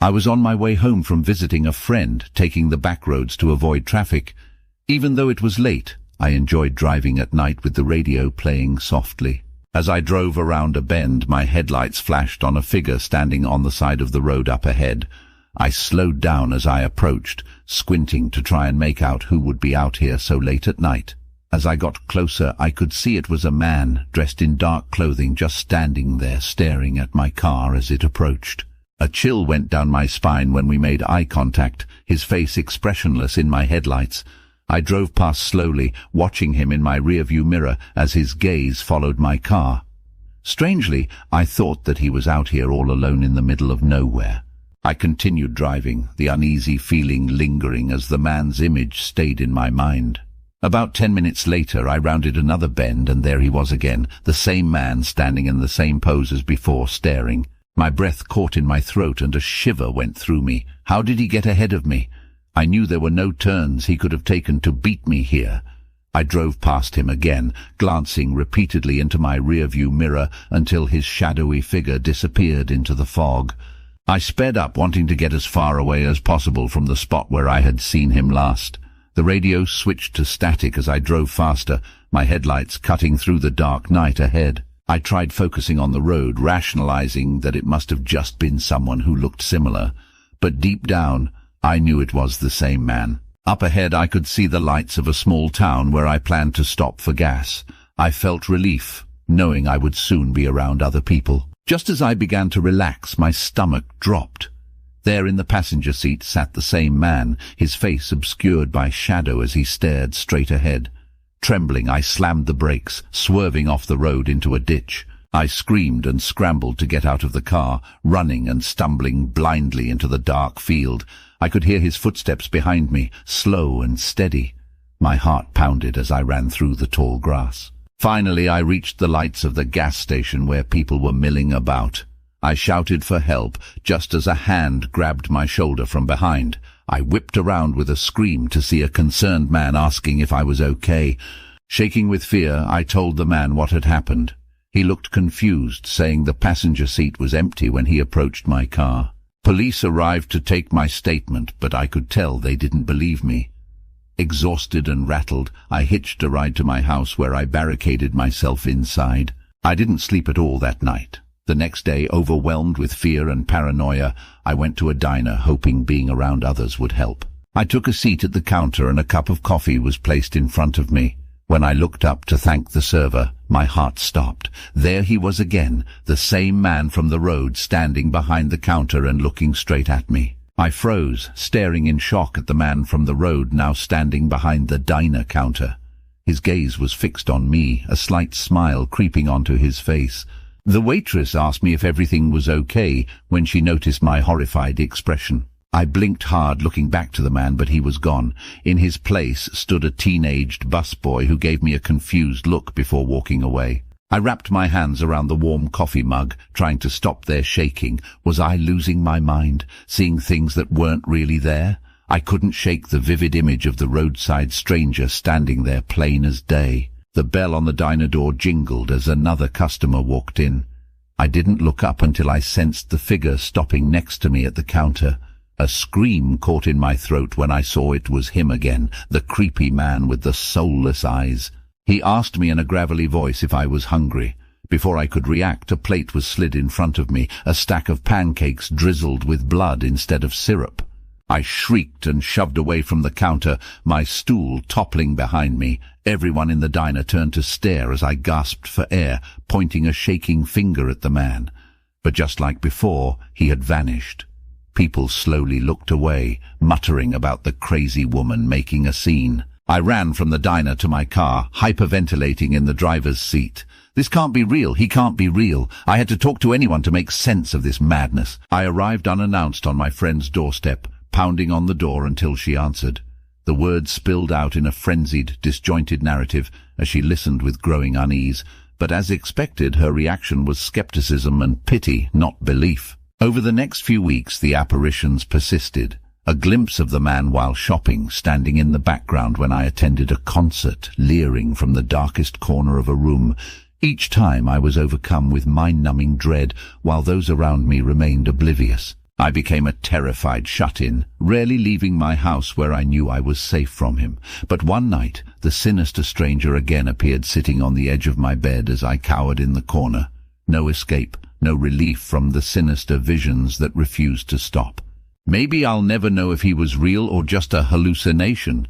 I was on my way home from visiting a friend, taking the back roads to avoid traffic. Even though it was late, I enjoyed driving at night with the radio playing softly. As I drove around a bend, my headlights flashed on a figure standing on the side of the road up ahead. I slowed down as I approached, squinting to try and make out who would be out here so late at night. As I got closer, I could see it was a man, dressed in dark clothing, just standing there staring at my car as it approached. A chill went down my spine when we made eye contact, his face expressionless in my headlights. I drove past slowly, watching him in my rearview mirror as his gaze followed my car. Strangely, I thought that he was out here all alone in the middle of nowhere. I continued driving, the uneasy feeling lingering as the man's image stayed in my mind. About 10 minutes later, I rounded another bend, and there he was again, the same man standing in the same pose as before, staring. My breath caught in my throat and a shiver went through me. How did he get ahead of me? I knew there were no turns he could have taken to beat me here. I drove past him again, glancing repeatedly into my rearview mirror until his shadowy figure disappeared into the fog. I sped up, wanting to get as far away as possible from the spot where I had seen him last. The radio switched to static as I drove faster, my headlights cutting through the dark night ahead. I tried focusing on the road, rationalizing that it must have just been someone who looked similar. But deep down, I knew it was the same man. Up ahead, I could see the lights of a small town where I planned to stop for gas. I felt relief, knowing I would soon be around other people. Just as I began to relax, my stomach dropped. There in the passenger seat sat the same man, his face obscured by shadow as he stared straight ahead. Trembling, I slammed the brakes, swerving off the road into a ditch. I screamed and scrambled to get out of the car, running and stumbling blindly into the dark field. I could hear his footsteps behind me, slow and steady. My heart pounded as I ran through the tall grass. Finally, I reached the lights of the gas station where people were milling about. I shouted for help just as a hand grabbed my shoulder from behind. I whipped around with a scream to see a concerned man asking if I was okay. Shaking with fear, I told the man what had happened. He looked confused, saying the passenger seat was empty when he approached my car. Police arrived to take my statement, but I could tell they didn't believe me. Exhausted and rattled, I hitched a ride to my house where I barricaded myself inside. I didn't sleep at all that night. The next day, overwhelmed with fear and paranoia, I went to a diner, hoping being around others would help. I took a seat at the counter and a cup of coffee was placed in front of me. When I looked up to thank the server, my heart stopped. There he was again, the same man from the road, standing behind the counter and looking straight at me. I froze, staring in shock at the man from the road now standing behind the diner counter. His gaze was fixed on me, a slight smile creeping onto his face. The waitress asked me if everything was okay when she noticed my horrified expression. I blinked hard, looking back to the man, but he was gone. In his place stood a teenaged busboy who gave me a confused look before walking away. I wrapped my hands around the warm coffee mug, trying to stop their shaking. Was I losing my mind, seeing things that weren't really there? I couldn't shake the vivid image of the roadside stranger standing there plain as day. The bell on the diner door jingled as another customer walked in. I didn't look up until I sensed the figure stopping next to me at the counter. A scream caught in my throat when I saw it was him again, the creepy man with the soulless eyes. He asked me in a gravelly voice if I was hungry. Before I could react, a plate was slid in front of me, a stack of pancakes drizzled with blood instead of syrup. I shrieked and shoved away from the counter, my stool toppling behind me. Everyone in the diner turned to stare as I gasped for air, pointing a shaking finger at the man. But just like before, he had vanished. People slowly looked away, muttering about the crazy woman making a scene. I ran from the diner to my car, hyperventilating in the driver's seat. This can't be real. He can't be real. I had to talk to anyone to make sense of this madness. I arrived unannounced on my friend's doorstep, pounding on the door until she answered. The words spilled out in a frenzied, disjointed narrative as she listened with growing unease, but as expected, her reaction was skepticism and pity, not belief. Over the next few weeks, the apparitions persisted. A glimpse of the man while shopping, standing in the background when I attended a concert, leering from the darkest corner of a room. Each time I was overcome with mind-numbing dread, while those around me remained oblivious. I became a terrified shut-in, rarely leaving my house where I knew I was safe from him. But one night, the sinister stranger again appeared sitting on the edge of my bed as I cowered in the corner. No escape, no relief from the sinister visions that refused to stop. Maybe I'll never know if he was real or just a hallucination,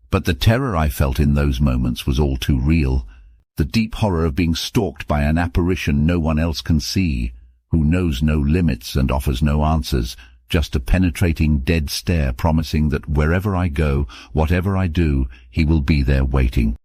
but the terror I felt in those moments was all too real. The deep horror of being stalked by an apparition no one else can see, who knows no limits and offers no answers, just a penetrating dead stare promising that wherever I go, whatever I do, he will be there waiting.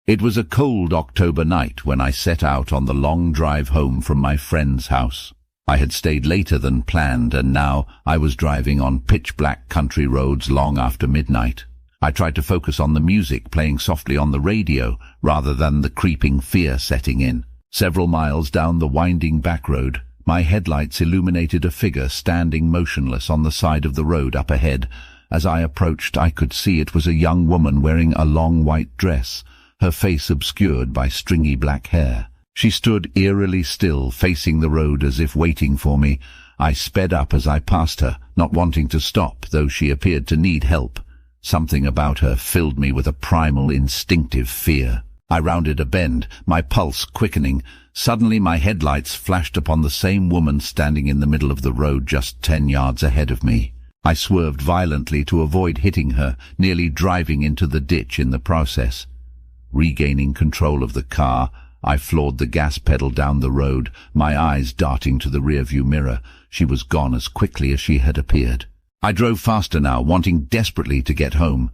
It was a cold October night when I set out on the long drive home from my friend's house. I had stayed later than planned, and now I was driving on pitch-black country roads long after midnight. I tried to focus on the music playing softly on the radio, rather than the creeping fear setting in. Several miles down the winding back road, my headlights illuminated a figure standing motionless on the side of the road up ahead. As I approached, I could see it was a young woman wearing a long white dress, her face obscured by stringy black hair. She stood eerily still, facing the road as if waiting for me. I sped up as I passed her, not wanting to stop, though she appeared to need help. Something about her filled me with a primal, instinctive fear. I rounded a bend, my pulse quickening. Suddenly my headlights flashed upon the same woman standing in the middle of the road just 10 yards ahead of me. I swerved violently to avoid hitting her, nearly driving into the ditch in the process. Regaining control of the car, I floored the gas pedal down the road, my eyes darting to the rearview mirror. She was gone as quickly as she had appeared. I drove faster now, wanting desperately to get home.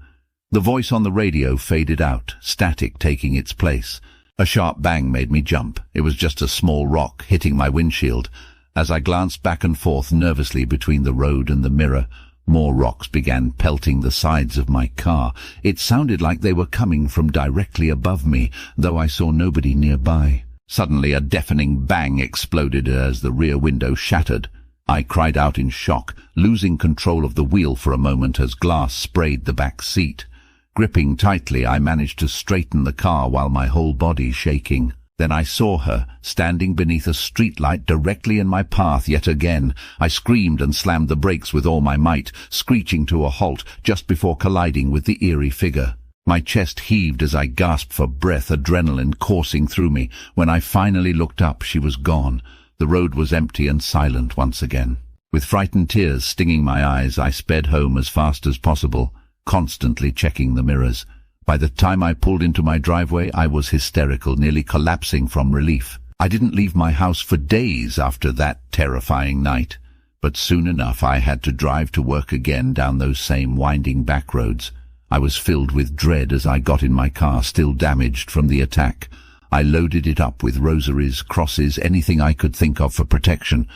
The voice on the radio faded out, static taking its place. A sharp bang made me jump. It was just a small rock hitting my windshield. As I glanced back and forth nervously between the road and the mirror, more rocks began pelting the sides of my car. It sounded like they were coming from directly above me, though I saw nobody nearby. Suddenly a deafening bang exploded as the rear window shattered. I cried out in shock, losing control of the wheel for a moment as glass sprayed the back seat. Gripping tightly, I managed to straighten the car while my whole body shaking. Then I saw her, standing beneath a streetlight directly in my path yet again. I screamed and slammed the brakes with all my might, screeching to a halt just before colliding with the eerie figure. My chest heaved as I gasped for breath, adrenaline coursing through me. When I finally looked up, she was gone. The road was empty and silent once again. With frightened tears stinging my eyes, I sped home as fast as possible, constantly checking the mirrors. By the time I pulled into my driveway, I was hysterical, nearly collapsing from relief. I didn't leave my house for days after that terrifying night, but soon enough I had to drive to work again down those same winding back roads. I was filled with dread as I got in my car, still damaged from the attack. I loaded it up with rosaries, crosses, anything I could think of for protection,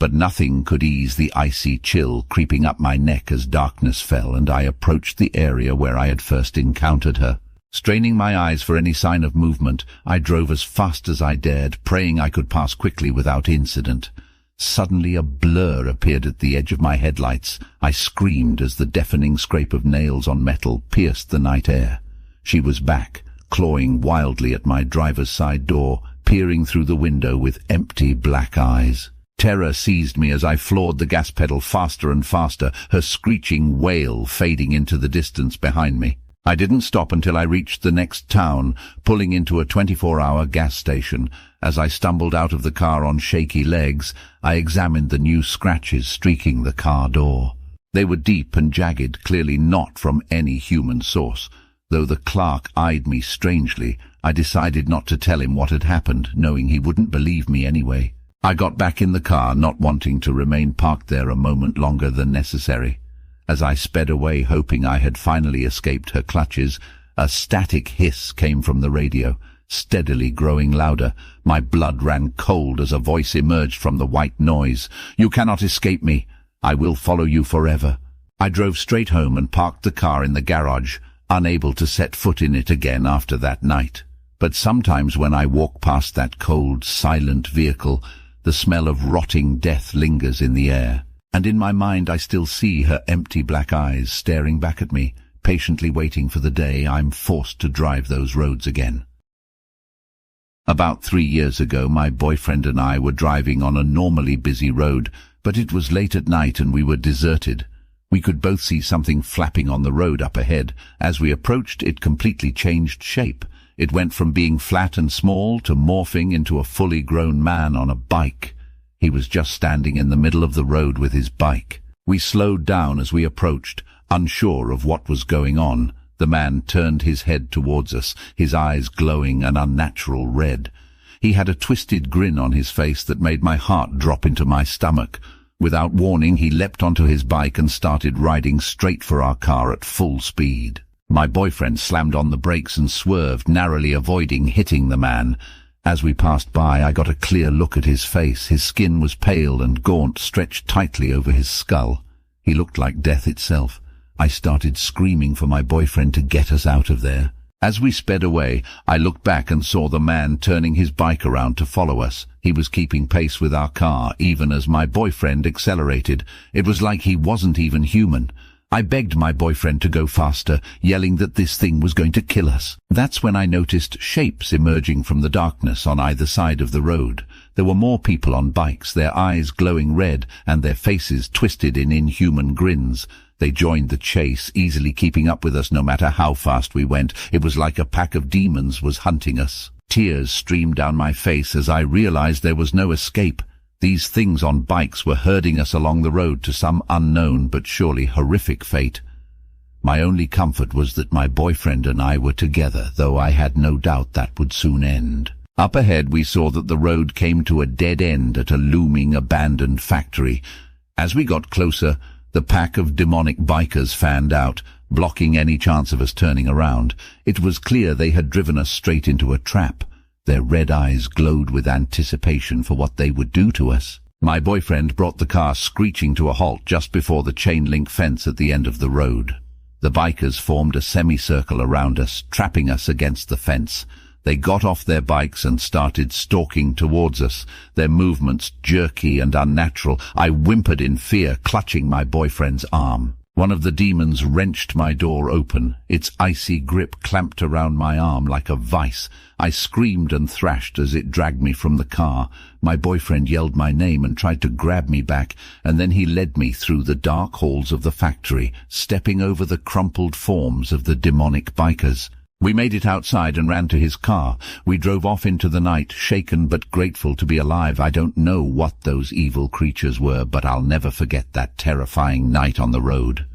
but nothing could ease the icy chill creeping up my neck as darkness fell and I approached the area where I had first encountered her. Straining my eyes for any sign of movement, I drove as fast as I dared, praying I could pass quickly without incident. Suddenly a blur appeared at the edge of my headlights. I screamed as the deafening scrape of nails on metal pierced the night air. She was back, clawing wildly at my driver's side door, peering through the window with empty black eyes. Terror seized me as I floored the gas pedal faster and faster, her screeching wail fading into the distance behind me. I didn't stop until I reached the next town, pulling into a 24-hour gas station. As I stumbled out of the car on shaky legs, I examined the new scratches streaking the car door. They were deep and jagged, clearly not from any human source. Though the clerk eyed me strangely, I decided not to tell him what had happened, knowing he wouldn't believe me anyway. I got back in the car, not wanting to remain parked there a moment longer than necessary. As I sped away, hoping I had finally escaped her clutches, a static hiss came from the radio, steadily growing louder. My blood ran cold as a voice emerged from the white noise. "You cannot escape me. I will follow you forever." I drove straight home and parked the car in the garage, unable to set foot in it again after that night. But sometimes when I walk past that cold, silent vehicle, the smell of rotting death lingers in the air, and in my mind I still see her empty black eyes staring back at me, patiently waiting for the day I'm forced to drive those roads again. About 3 years ago, my boyfriend and I were driving on a normally busy road but it was late at night and we were deserted. We could both see something flapping on the road up ahead. As we approached, it completely changed shape. It went from being flat and small to morphing into a fully grown man on a bike. He was just standing in the middle of the road with his bike. We slowed down as we approached, unsure of what was going on. The man turned his head towards us, his eyes glowing an unnatural red. He had a twisted grin on his face that made my heart drop into my stomach. Without warning, he leapt onto his bike and started riding straight for our car at full speed. My boyfriend slammed on the brakes and swerved, narrowly avoiding hitting the man. As we passed by, I got a clear look at his face. His skin was pale and gaunt, stretched tightly over his skull. He looked like death itself. I started screaming for my boyfriend to get us out of there. As we sped away, I looked back and saw the man turning his bike around to follow us. He was keeping pace with our car, even as my boyfriend accelerated. It was like he wasn't even human. I begged my boyfriend to go faster, yelling that this thing was going to kill us. That's when I noticed shapes emerging from the darkness on either side of the road. There were more people on bikes, their eyes glowing red and their faces twisted in inhuman grins. They joined the chase, easily keeping up with us no matter how fast we went. It was like a pack of demons was hunting us. Tears streamed down my face as I realized there was no escape. These things on bikes were herding us along the road to some unknown but surely horrific fate. My only comfort was that my boyfriend and I were together, though I had no doubt that would soon end. Up ahead we saw that the road came to a dead end at a looming abandoned factory. As we got closer, the pack of demonic bikers fanned out, blocking any chance of us turning around. It was clear they had driven us straight into a trap. Their red eyes glowed with anticipation for what they would do to us. My boyfriend brought the car screeching to a halt just before the chain-link fence at the end of the road. The bikers formed a semicircle around us, trapping us against the fence. They got off their bikes and started stalking towards us, their movements jerky and unnatural. I whimpered in fear, clutching my boyfriend's arm. One of the demons wrenched my door open. Its icy grip clamped around my arm like a vice. I screamed and thrashed as it dragged me from the car. My boyfriend yelled my name and tried to grab me back, and then he led me through the dark halls of the factory, stepping over the crumpled forms of the demonic bikers. We made it outside and ran to his car. We drove off into the night, shaken but grateful to be alive. I don't know what those evil creatures were, but I'll never forget that terrifying night on the road.